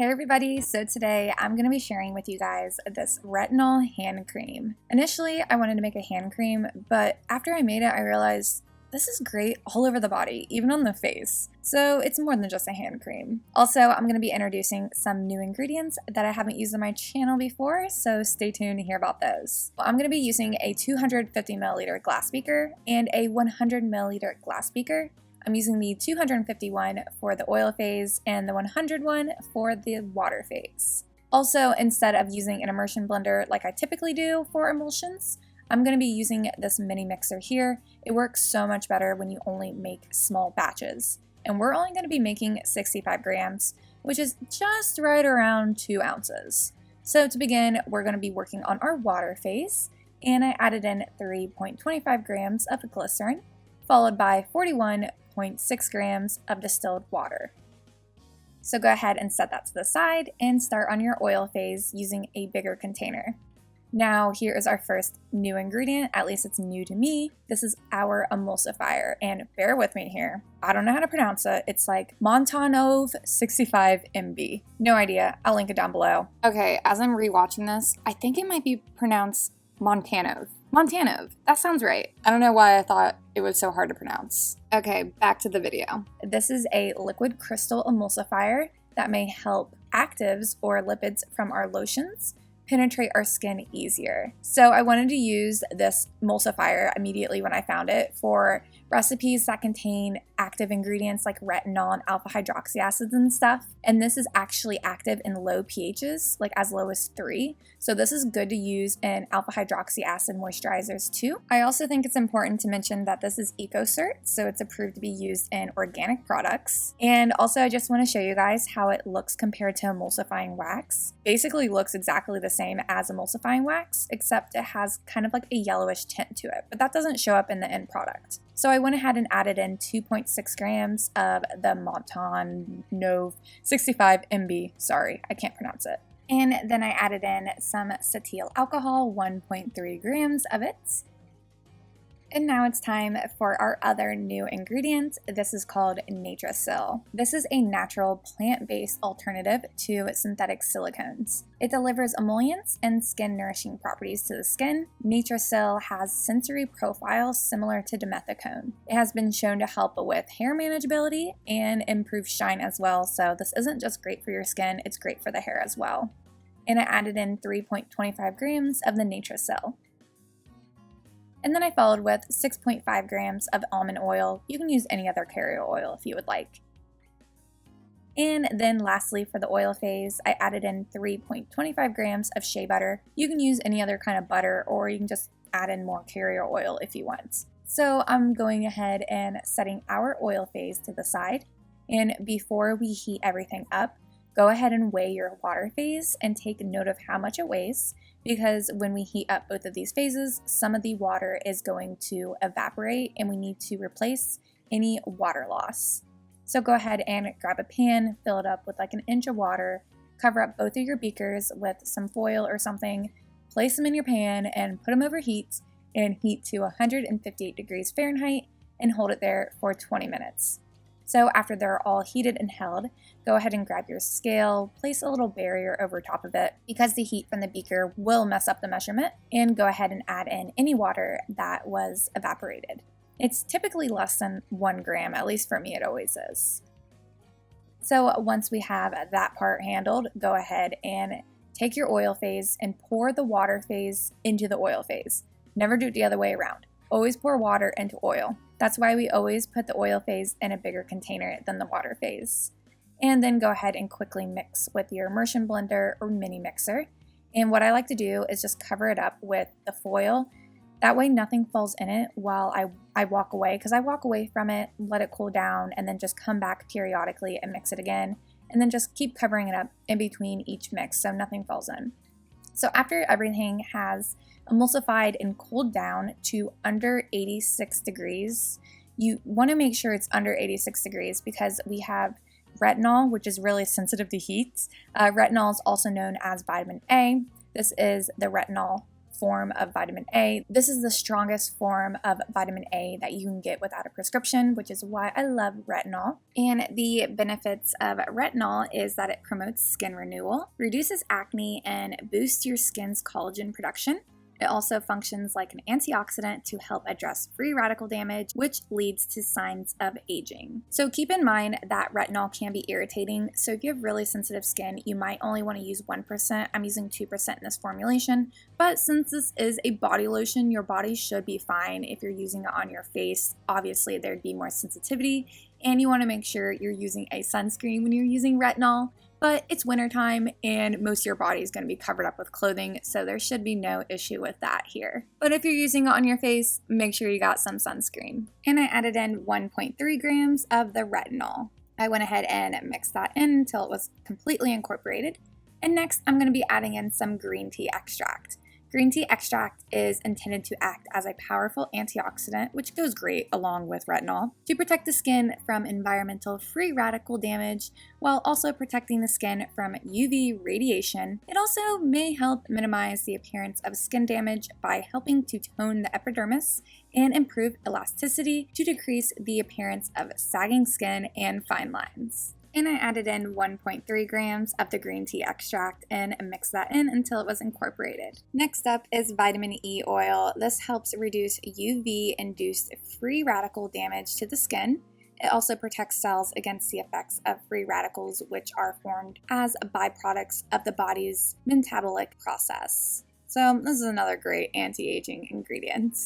Hey everybody, so today I'm going to be sharing with you guys this retinol hand cream. Initially, I wanted to make a hand cream, but after I made it, I realized this is great all over the body, even on the face. So it's more than just a hand cream. Also, I'm going to be introducing some new ingredients that I haven't used on my channel before, so stay tuned to hear about those. I'm going to be using a 250 milliliter glass beaker and a 100 milliliter glass beaker. I'm using the 251 for the oil phase and the 101 for the water phase. Also, instead of using an immersion blender like I typically do for emulsions, I'm going to be using this mini mixer here. It works so much better when you only make small batches. And we're only going to be making 65 grams, which is just right around 2 ounces. So to begin, we're going to be working on our water phase, and I added in 3.25 grams of glycerin, followed by 41.6 grams of distilled water. So go ahead and set that to the side and start on your oil phase using a bigger container. Now here is our first new ingredient, at least it's new to me. This is our emulsifier, and bear with me here. I don't know how to pronounce it. It's like Montanov 65 MB. No idea, I'll link it down below. Okay, as I'm rewatching this, I think it might be pronounced Montanov. Montanov, that sounds right. I don't know why I thought it was so hard to pronounce. Okay, back to the video. This is a liquid crystal emulsifier that may help actives or lipids from our lotions penetrate our skin easier. So I wanted to use this emulsifier immediately when I found it for recipes that contain active ingredients like retinol and alpha hydroxy acids and stuff. And this is actually active in low pHs, like as low as 3. So this is good to use in alpha hydroxy acid moisturizers too. I also think it's important to mention that this is EcoCert, so it's approved to be used in organic products. And also I just want to show you guys how it looks compared to emulsifying wax. Basically looks exactly the same as emulsifying wax, except it has kind of like a yellowish tint to it, but that doesn't show up in the end product. So I went ahead and added in 2.6 grams of the Montanov 65 MB. Sorry, I can't pronounce it. And then I added in some cetyl alcohol, 1.3 grams of it. And now it's time for our other new ingredient. This is called Natrasil. This is a natural plant-based alternative to synthetic silicones. It delivers emollients and skin-nourishing properties to the skin. Natrasil has sensory profiles similar to dimethicone. It has been shown to help with hair manageability and improve shine as well, so this isn't just great for your skin, it's great for the hair as well. And I added in 3.25 grams of the Natrasil. And then I followed with 6.5 grams of almond oil. You can use any other carrier oil if you would like. And then lastly, for the oil phase, I added in 3.25 grams of shea butter. You can use any other kind of butter, or you can just add in more carrier oil if you want. So I'm going ahead and setting our oil phase to the side. And before we heat everything up, go ahead and weigh your water phase and take note of how much it weighs, because when we heat up both of these phases, some of the water is going to evaporate and we need to replace any water loss. So go ahead and grab a pan, fill it up with like an inch of water, cover up both of your beakers with some foil or something, place them in your pan and put them over heat and heat to 158 degrees Fahrenheit and hold it there for 20 minutes. So after they're all heated and held, go ahead and grab your scale, place a little barrier over top of it because the heat from the beaker will mess up the measurement, and go ahead and add in any water that was evaporated. It's typically less than 1 gram, at least for me it always is. So once we have that part handled, go ahead and take your oil phase and pour the water phase into the oil phase. Never do it the other way around. Always pour water into oil. That's why we always put the oil phase in a bigger container than the water phase. And then go ahead and quickly mix with your immersion blender or mini mixer. And what I like to do is just cover it up with the foil. That way nothing falls in it while I walk away, because I walk away from it, let it cool down, and then just come back periodically and mix it again. And then just keep covering it up in between each mix so nothing falls in. So after everything has emulsified and cooled down to under 86 degrees, you want to make sure it's under 86 degrees because we have retinol, which is really sensitive to heat. Retinol is also known as vitamin A. This is the retinol form of vitamin A. This is the strongest form of vitamin A that you can get without a prescription, which is why I love retinol. And the benefits of retinol is that it promotes skin renewal, reduces acne, and boosts your skin's collagen production. It also functions like an antioxidant to help address free radical damage, which leads to signs of aging. So keep in mind that retinol can be irritating, so if you have really sensitive skin, you might only want to use 1%. I'm using 2% in this formulation, but since this is a body lotion, your body should be fine if you're using it on your face. Obviously, there'd be more sensitivity, and you want to make sure you're using a sunscreen when you're using retinol. But it's wintertime and most of your body is going to be covered up with clothing, so there should be no issue with that here. But if you're using it on your face, make sure you got some sunscreen. And I added in 1.3 grams of the retinol. I went ahead and mixed that in until it was completely incorporated. And next, I'm going to be adding in some green tea extract. Green tea extract is intended to act as a powerful antioxidant, which goes great along with retinol, to protect the skin from environmental free radical damage while also protecting the skin from UV radiation. It also may help minimize the appearance of skin damage by helping to tone the epidermis and improve elasticity to decrease the appearance of sagging skin and fine lines. And I added in 1.3 grams of the green tea extract and mixed that in until it was incorporated. Next up is vitamin E oil. This helps reduce UV-induced free radical damage to the skin. It also protects cells against the effects of free radicals, which are formed as byproducts of the body's metabolic process. So this is another great anti-aging ingredient.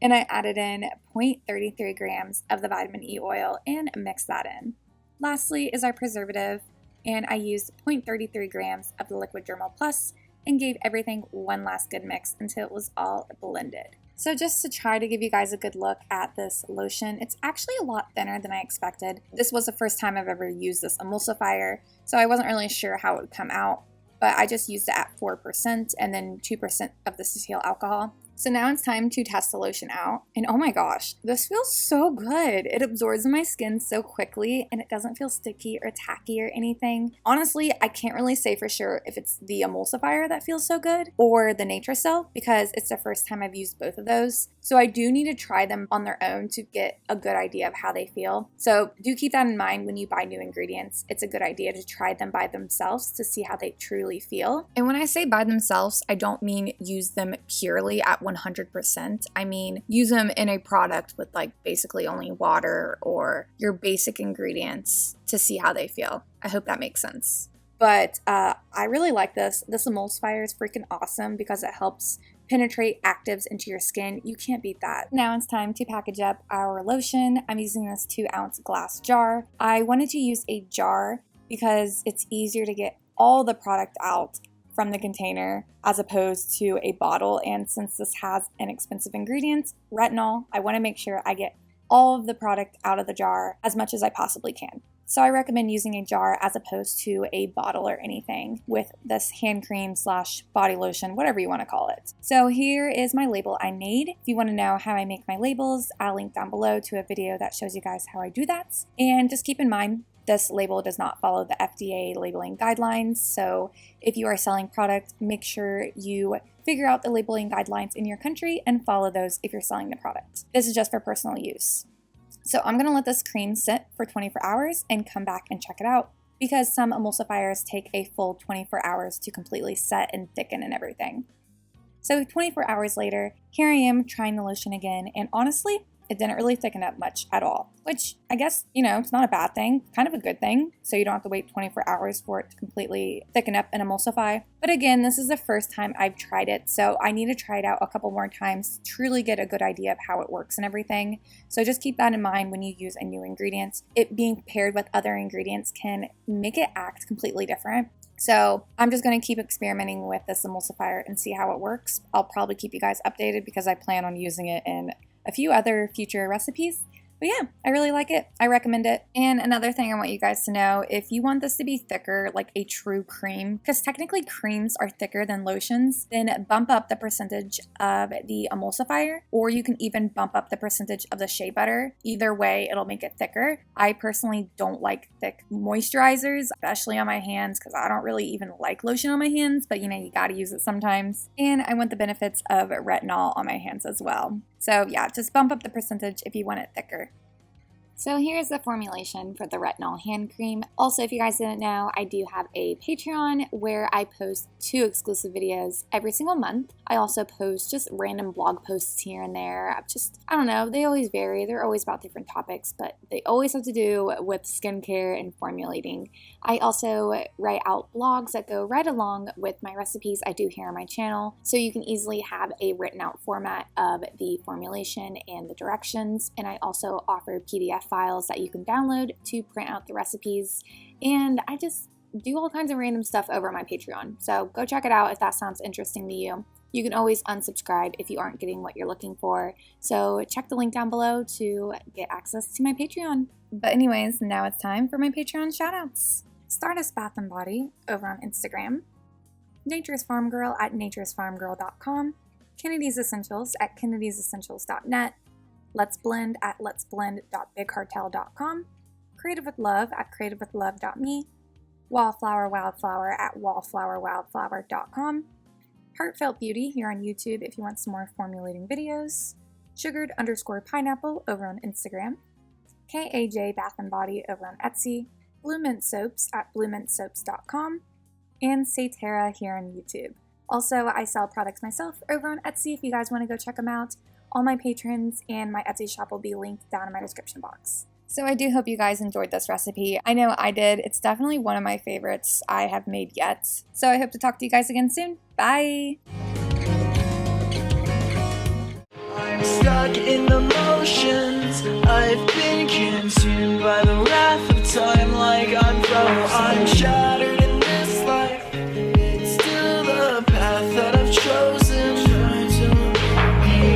And I added in 0.33 grams of the vitamin E oil and mixed that in. Lastly is our preservative, and I used 0.33 grams of the Liquid Dermal Plus and gave everything one last good mix until it was all blended. So just to try to give you guys a good look at this lotion, it's actually a lot thinner than I expected. This was the first time I've ever used this emulsifier, so I wasn't really sure how it would come out, but I just used it at 4% and then 2% of the cetyl alcohol. So now it's time to test the lotion out, and oh my gosh, this feels so good. It absorbs in my skin so quickly, and it doesn't feel sticky or tacky or anything. Honestly, I can't really say for sure if it's the emulsifier that feels so good or the Natracell, because it's the first time I've used both of those. So I do need to try them on their own to get a good idea of how they feel. So do keep that in mind when you buy new ingredients. It's a good idea to try them by themselves to see how they truly feel. And when I say by themselves, I don't mean use them purely at 100%. I mean, use them in a product with like basically only water or your basic ingredients to see how they feel. I hope that makes sense. But I really like this. This emulsifier is freaking awesome because it helps penetrate actives into your skin. You can't beat that. Now it's time to package up our lotion. I'm using this 2-ounce glass jar. I wanted to use a jar because it's easier to get all the product out from the container as opposed to a bottle. And since this has inexpensive ingredients, retinol, I want to make sure I get all of the product out of the jar as much as I possibly can. So I recommend using a jar as opposed to a bottle or anything with this hand cream / body lotion, whatever you want to call it. So here is my label I made. If you want to know how I make my labels, I'll link down below to a video that shows you guys how I do that. And just keep in mind, this label does not follow the FDA labeling guidelines, so if you are selling product, make sure you figure out the labeling guidelines in your country and follow those if you're selling the product. This is just for personal use. So I'm going to let this cream sit for 24 hours and come back and check it out, because some emulsifiers take a full 24 hours to completely set and thicken and everything. So 24 hours later, here I am trying the lotion again, and honestly, it didn't really thicken up much at all, which I guess, it's not a bad thing, kind of a good thing, so you don't have to wait 24 hours for it to completely thicken up and emulsify. But again, this is the first time I've tried it, so I need to try it out a couple more times to truly get a good idea of how it works and everything. So just keep that in mind when you use a new ingredient. It being paired with other ingredients can make it act completely different. So I'm just going to keep experimenting with this emulsifier and see how it works. I'll probably keep you guys updated because I plan on using it in a few other future recipes, But yeah, I really like it. I recommend it. And another thing I want you guys to know, if you want this to be thicker, like a true cream, because technically creams are thicker than lotions, then bump up the percentage of the emulsifier, or you can even bump up the percentage of the shea butter. Either way, it'll make it thicker. I personally don't like thick moisturizers, especially on my hands, because I don't really even like lotion on my hands, but you know, you gotta use it sometimes. And I want the benefits of retinol on my hands as well. So yeah, just bump up the percentage if you want it thicker. So here's the formulation for the Retinol hand cream. Also, if you guys didn't know, I do have a Patreon where I post 2 exclusive videos every single month. I also post just random blog posts here and there. I don't know, they always vary. They're always about different topics, but they always have to do with skincare and formulating. I also write out blogs that go right along with my recipes I do here on my channel, so you can easily have a written out format of the formulation and the directions. And I also offer PDF files that you can download to print out the recipes, and I just do all kinds of random stuff over on my Patreon, so go check it out if that sounds interesting to you. You can always unsubscribe if you aren't getting what you're looking for, so check the link down below to get access to my Patreon. But anyways, now it's time for my Patreon shoutouts. Stardust Bath & Body over on Instagram, Nature's Farm Girl at naturesfarmgirl.com, Kennedy's Essentials at kennedysessentials.net, LettsBlend at letsblend.bigcartel.com, Creative with Love at creativewithlove.me, Wallflower Wildflower at wallflowerwildflower.com, Heartfelt Beauty here on YouTube if you want some more formulating videos, Sugared_pineapple over on Instagram, KAJ Bath & Body over on Etsy, Blue Mint Soaps at bluemintsoaps.com, and Say Tara here on YouTube. Also, I sell products myself over on Etsy if you guys want to go check them out. All my patrons and my Etsy shop will be linked down in my description box. So I do hope you guys enjoyed this recipe. I know I did. It's definitely one of my favorites I have made yet. So I hope to talk to you guys again soon. Bye! I'm stuck in the motions. I've been consumed by the wrath of time like I'm frozen. I'm shattered in this life. It's still the path that I've chosen.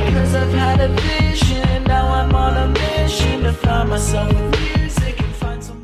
Because I've had a vision, now I'm on a mission to find myself.